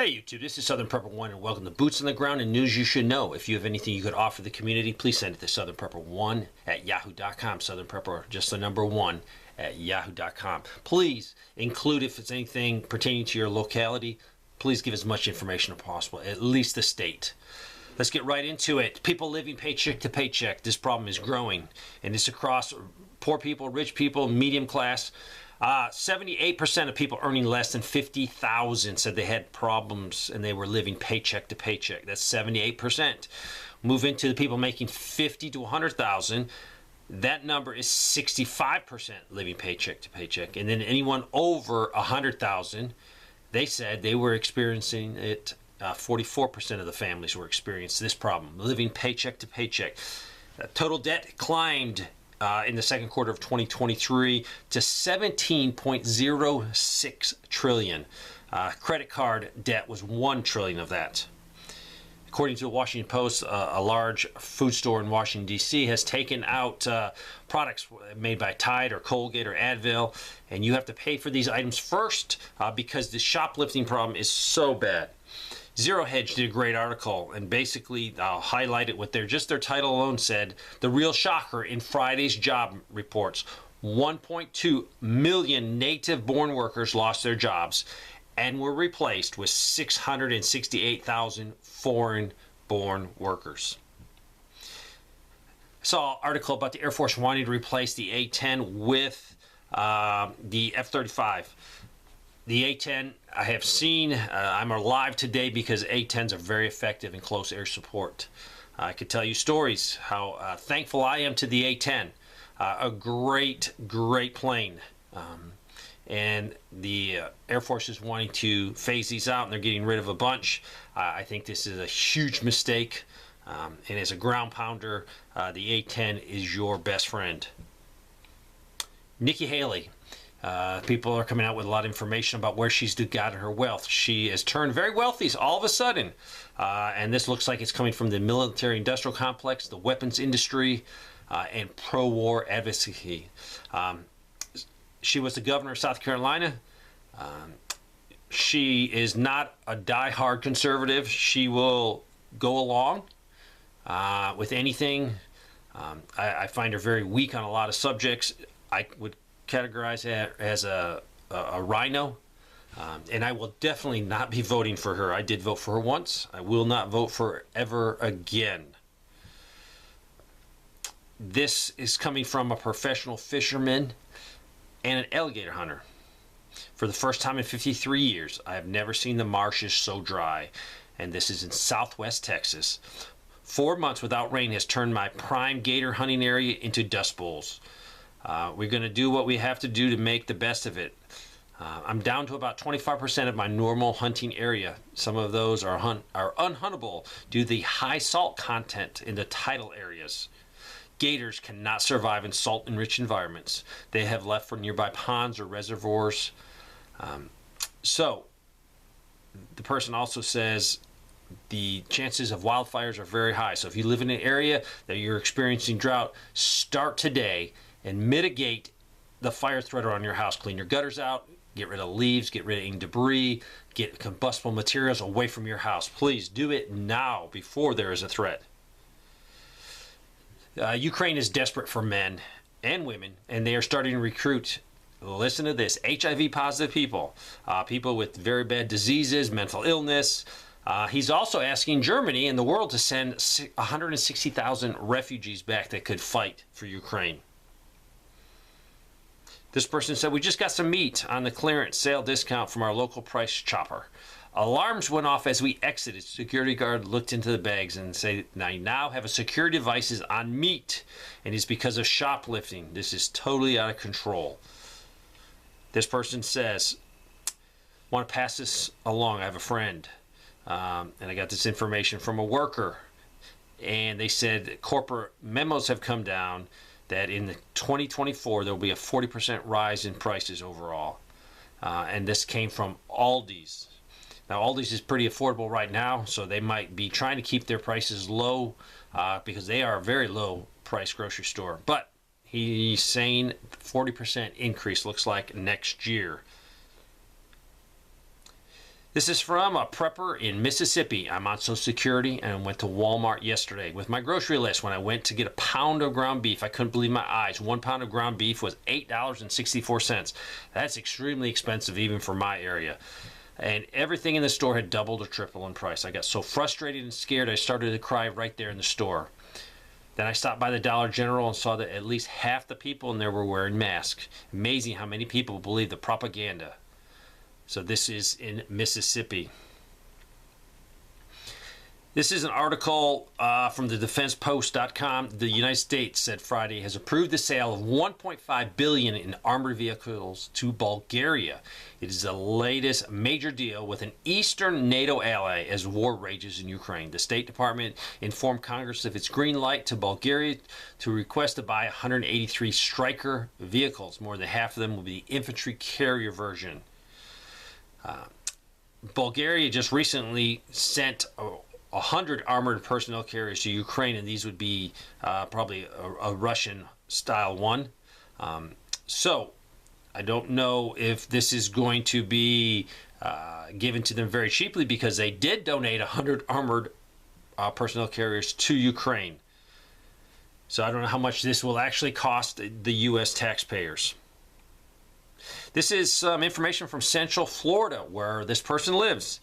Hey YouTube, this is Southern Prepper 1 and welcome to Boots on the Ground and News You Should Know. If you have anything you could offer the community, please send it to southernprepper1 at yahoo.com. Southern Prepper, just the number 1 at yahoo.com. Please include, if it's anything pertaining to your locality, please give as much information as possible, at least the state. Let's get right into it. People living paycheck to paycheck. This problem is growing, and it's across poor people, rich people, medium class. 78% of people earning less than $50,000 said they had problems and they were living paycheck to paycheck. That's 78%. Move into the people making $50,000 to $100,000. That number is 65% living paycheck to paycheck. And then anyone over $100,000, they said they were experiencing it. 44% of the families were experiencing this problem, living paycheck to paycheck. Total debt climbed in the second quarter of 2023 to $17.06 trillion. Credit card debt was $1 trillion of that. According to the Washington Post, a large food store in Washington, D.C. has taken out products made by Tide or Colgate or Advil, and you have to pay for these items first because the shoplifting problem is so bad. Zero Hedge did a great article, and basically I'll highlight it with their title alone said, the real shocker in Friday's job reports. 1.2 million native-born workers lost their jobs and were replaced with 668,000 foreign-born workers. I saw an article about the Air Force wanting to replace the A-10 with the F-35. The A-10, I have seen, I'm alive today because A-10s are very effective in close air support. I could tell you stories how thankful I am to the A-10. A great plane. And the Air Force is wanting to phase these out, and they're getting rid of a bunch. I think this is a huge mistake. And as a ground pounder, the A-10 is your best friend. Nikki Haley. People are coming out with a lot of information about where she's gotten her wealth. She has turned very wealthy all of a sudden. And this looks like it's coming from the military-industrial complex, the weapons industry, and pro-war advocacy. She was the governor of South Carolina. She is not a die-hard conservative. She will go along with anything. I find her very weak on a lot of subjects. I would categorize it as a rhino, and I will definitely not be voting for her. I did vote for her once. I will not vote for her ever again. This is coming from a professional fisherman and an alligator hunter. For the first time in 53 years, I have never seen the marshes so dry, and this is in southwest Texas. 4 months without rain has turned my prime gator hunting area into dust bowls. We're going to do what we have to do to make the best of it. I'm down to about 25% of my normal hunting area. Some of those are unhuntable due to the high salt content in the tidal areas. Gators cannot survive in salt-enriched environments. They have left for nearby ponds or reservoirs. So, the person also says the chances of wildfires are very high. So if you live in an area that you're experiencing drought, start today and mitigate the fire threat around your house. Clean your gutters out, get rid of leaves, get rid of any debris, get combustible materials away from your house. Please do it now before there is a threat. Ukraine is desperate for men and women, and they are starting to recruit, listen to this, HIV positive people, people with very bad diseases, mental illness. He's also asking Germany and the world to send 160,000 refugees back that could fight for Ukraine. This person said, we just got some meat on the clearance sale discount from our local price chopper. Alarms went off as we exited. Security guard looked into the bags and said, now have a security devices on meat, and it's because of shoplifting. This is totally out of control. This person says, want to pass this along. I have a friend, and I got this information from a worker, and they said corporate memos have come down that in 2024 there will be a 40% rise in prices overall. And this came from Aldi's. Now Aldi's is pretty affordable right now, so they might be trying to keep their prices low because they are a very low price grocery store. But he's saying 40% increase looks like next year. This is from a prepper in Mississippi. I'm on Social Security and went to Walmart yesterday with my grocery list. When I went to get a pound of ground beef, I couldn't believe my eyes. 1 pound of ground beef was $8.64. That's extremely expensive even for my area. And everything in the store had doubled or tripled in price. I got so frustrated and scared I started to cry right there in the store. Then I stopped by the Dollar General and saw that at least half the people in there were wearing masks. Amazing how many people believe the propaganda. So this is in Mississippi. This is an article from the DefensePost.com. The United States said Friday has approved the sale of $1.5 billion in armored vehicles to Bulgaria. It is the latest major deal with an Eastern NATO ally as war rages in Ukraine. The State Department informed Congress of its green light to Bulgaria to request to buy 183 Stryker vehicles. More than half of them will be the infantry carrier version. Bulgaria just recently sent 100 armored personnel carriers to Ukraine, and these would be probably a Russian-style one. So I don't know if this is going to be given to them very cheaply, because they did donate 100 armored personnel carriers to Ukraine. So I don't know how much this will actually cost the U.S. taxpayers. This is some information from Central Florida, where this person lives.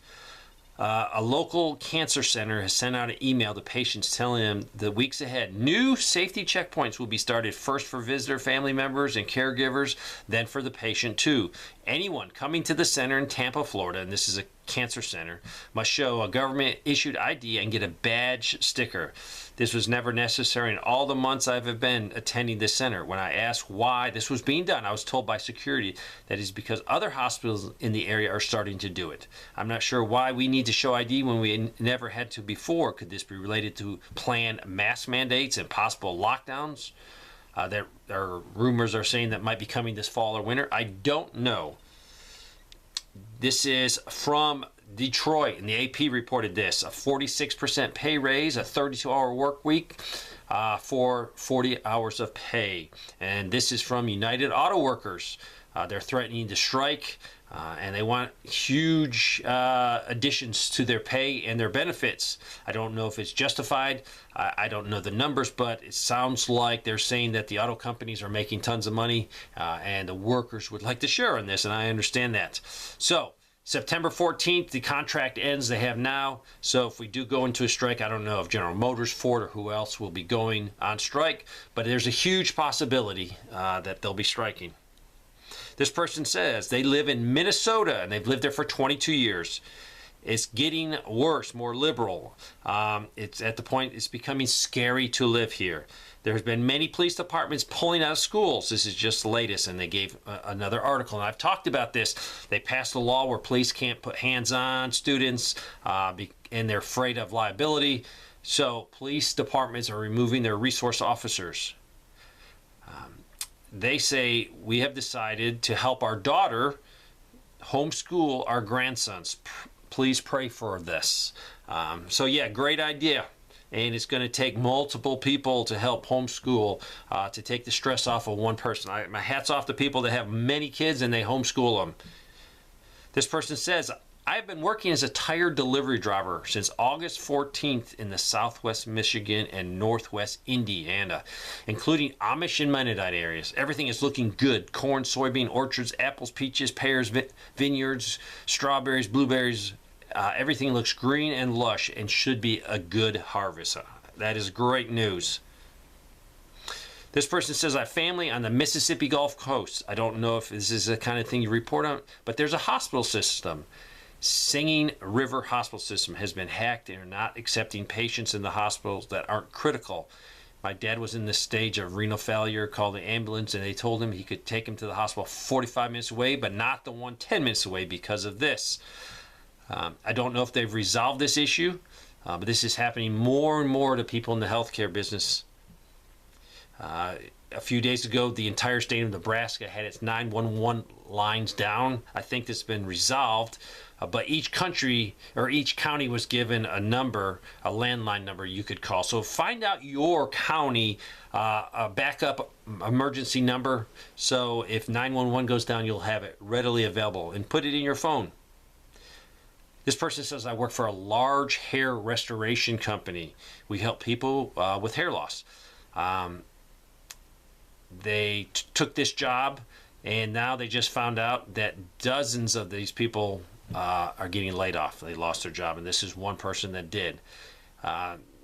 A local cancer center has sent out an email to patients telling them the weeks ahead new safety checkpoints will be started, first for visitor family members and caregivers, then for the patient too. Anyone coming to the center in Tampa, Florida, and this is a cancer center, must show a government-issued ID and get a badge sticker. This was never necessary in all the months I've been attending this center. When I asked why this was being done, I was told by security that it's because other hospitals in the area are starting to do it. I'm not sure why we need to show ID when we never had to before. Could this be related to planned mask mandates and possible lockdowns? There are rumors are saying that might be coming this fall or winter. I don't know. This is from Detroit, and the AP reported this: a 46% pay raise, a 32-hour work week for 40 hours of pay. And this is from United Auto Workers. They're threatening to strike, and they want huge additions to their pay and their benefits. I don't know if it's justified. I don't know the numbers, but it sounds like they're saying that the auto companies are making tons of money, and the workers would like to share in this, and I understand that. So September 14th, the contract ends they have now. So if we do go into a strike, I don't know if General Motors, Ford, or who else will be going on strike, but there's a huge possibility that they'll be striking. This person says they live in Minnesota, and they've lived there for 22 years. It's getting worse, more liberal. It's at the point it's becoming scary to live here. There's been many police departments pulling out of schools. This is just the latest, and they gave another article. And I've talked about this. They passed a law where police can't put hands on students, and they're afraid of liability. So police departments are removing their resource officers. They say, we have decided to help our daughter homeschool our grandsons. Please pray for this. So yeah, great idea. And it's going to take multiple people to help homeschool, to take the stress off of one person. My hat's off to people that have many kids and they homeschool them. This person says, I've been working as a tire delivery driver since August 14th in the southwest Michigan and northwest Indiana, including Amish and Mennonite areas. Everything is looking good. Corn, soybean orchards, apples, peaches, pears, vineyards, strawberries, blueberries. Everything looks green and lush and should be a good harvest. That is great news. This person says, I have family on the Mississippi Gulf Coast. I don't know if this is the kind of thing you report on, but there's a hospital system. Singing River Hospital System has been hacked and are not accepting patients in the hospitals that aren't critical. My dad was in this stage of renal failure, called the ambulance, and they told him he could take him to the hospital 45 minutes away, but not the one 10 minutes away because of this. I don't know if they've resolved this issue, but this is happening more and more to people in the healthcare business. A few days ago, the entire state of Nebraska had its 911 lines down. I think this has been resolved, but each country or each county was given a number, a landline number you could call. So find out your county a backup emergency number, so if 911 goes down, you'll have it readily available, and put it in your phone. This person says, I work for a large hair restoration company. We help people with hair loss. They took this job, and now they just found out that dozens of these people are getting laid off. They lost their job, and this is one person that did.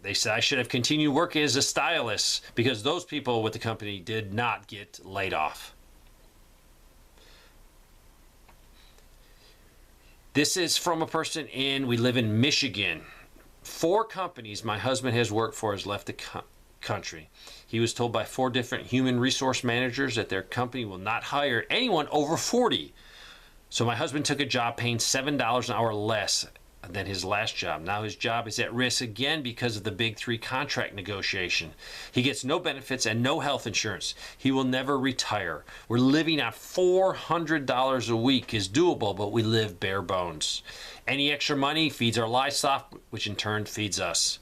They said, I should have continued working as a stylist because those people with the company did not get laid off. This is from a person we live in Michigan. 4 companies my husband has worked for has left the country. He was told by 4 different human resource managers that their company will not hire anyone over 40. So my husband took a job paying $7 an hour less than his last job. Now his job is at risk again because of the Big 3 contract negotiation. He gets no benefits and no health insurance. He will never retire. We're living on $400 a week is doable, but we live bare bones. Any extra money feeds our livestock, which in turn feeds us.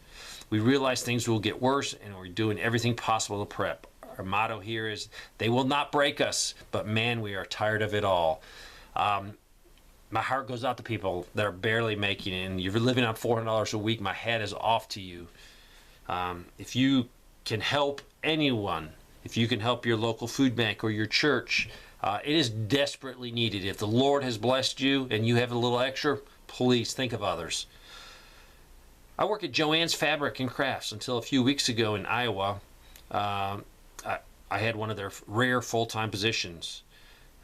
We realize things will get worse, and we're doing everything possible to prep. Our motto here is, they will not break us, but man, we are tired of it all. My heart goes out to people that are barely making it, and you're living on $400 a week. My hat is off to you. If you can help anyone, if you can help your local food bank or your church, it is desperately needed. If the Lord has blessed you and you have a little extra, please think of others. I work at Joann's Fabric and Crafts until a few weeks ago in Iowa. I had one of their rare full-time positions.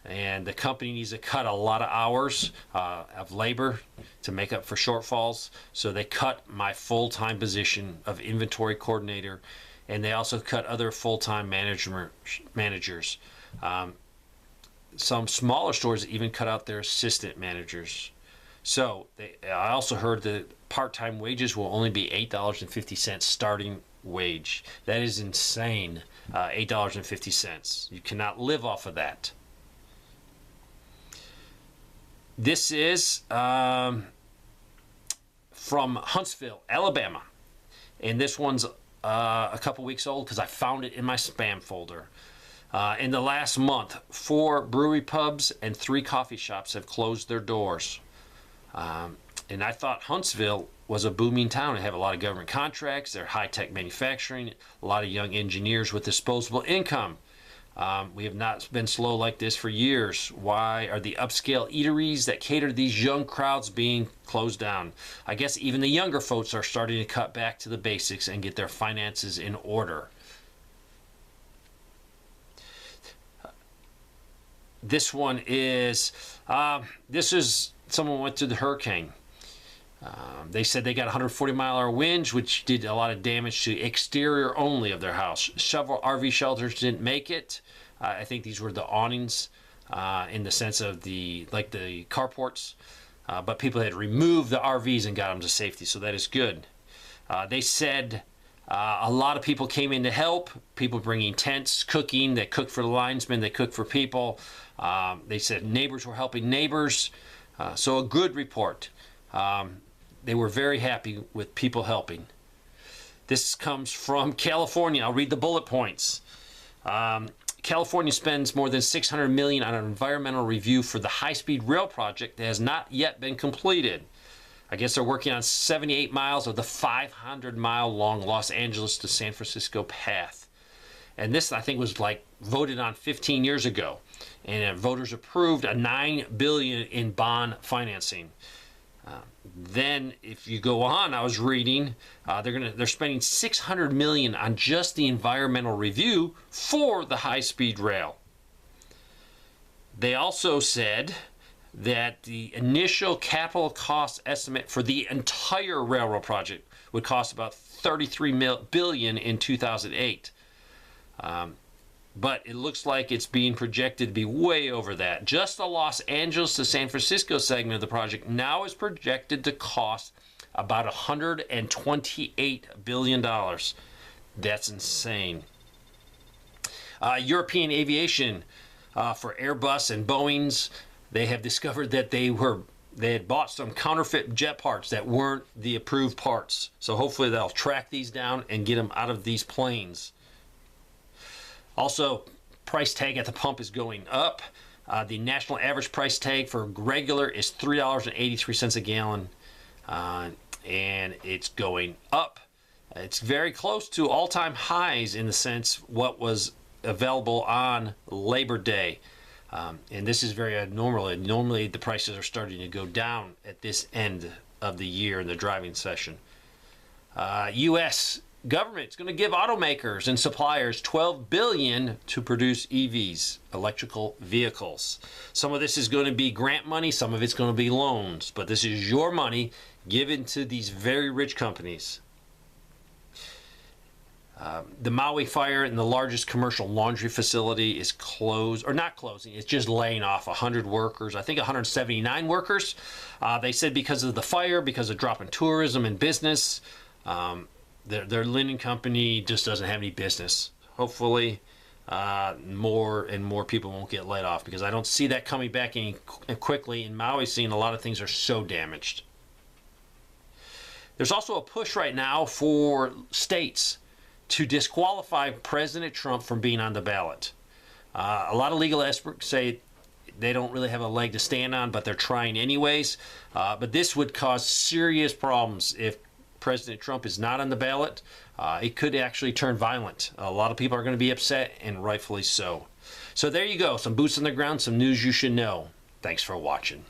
And the company needs to cut a lot of hours of labor to make up for shortfalls. So they cut my full-time position of inventory coordinator, and they also cut other full-time managers. Some smaller stores even cut out their assistant managers. So I also heard that part-time wages will only be $8.50 starting wage. That is insane, $8.50. You cannot live off of that. This is from Huntsville, Alabama. And this one's a couple weeks old because I found it in my spam folder. In the last month, 4 brewery pubs and 3 coffee shops have closed their doors. And I thought Huntsville was a booming town. They have a lot of government contracts. They're high-tech manufacturing, a lot of young engineers with disposable income. We have not been slow like this for years. Why are the upscale eateries that cater to these young crowds being closed down? I guess even the younger folks are starting to cut back to the basics and get their finances in order. This one is, someone went through the hurricane. They said they got 140-mile-an-hour winds, which did a lot of damage to exterior only of their house. Several RV shelters didn't make it. I think these were the awnings in the sense of the carports. But people had removed the RVs and got them to safety, so that is good. They said a lot of people came in to help. People bringing tents, cooking. They cooked for the linesmen. They cooked for people. They said neighbors were helping neighbors. So a good report. They were very happy with people helping. This comes from California. I'll read the bullet points. California spends more than $600 million on an environmental review for the high-speed rail project that has not yet been completed. I guess they're working on 78 miles of the 500-mile-long Los Angeles to San Francisco path. And this, I think, was voted on 15 years ago. And voters approved a $9 billion in bond financing. Then, if you go on, I was reading, they're spending $600 million on just the environmental review for the high-speed rail. They also said that the initial capital cost estimate for the entire railroad project would cost about $33 billion in 2008. But it looks like it's being projected to be way over that. Just the Los Angeles to San Francisco segment of the project now is projected to cost about $128 billion. That's insane. European aviation for Airbus and Boeing's, they have discovered that they had bought some counterfeit jet parts that weren't the approved parts. So hopefully they'll track these down and get them out of these planes. Also, price tag at the pump is going up. The national average price tag for regular is $3.83 a gallon. and it's going up. It's very close to all-time highs in the sense what was available on Labor Day. And this is very abnormal. Normally the prices are starting to go down at this end of the year in the driving session. U.S. government is going to give automakers and suppliers $12 billion to produce EVs, electrical vehicles. Some of this is going to be grant money, some of it's going to be loans, but this is your money given to these very rich companies. The Maui fire in the largest commercial laundry facility is closed, or not closing, it's just laying off 100 workers, I think 179 workers. They said because of the fire, because of drop in tourism and business, their linen company just doesn't have any business. Hopefully, more and more people won't get laid off, because I don't see that coming back any quickly. In Maui, seeing a lot of things are so damaged. There's also a push right now for states to disqualify President Trump from being on the ballot. A lot of legal experts say they don't really have a leg to stand on, but they're trying anyways. But this would cause serious problems if President Trump is not on the ballot. It could actually turn violent. A lot of people are going to be upset, and rightfully so. So there you go. Some boots on the ground, some news you should know. Thanks for watching.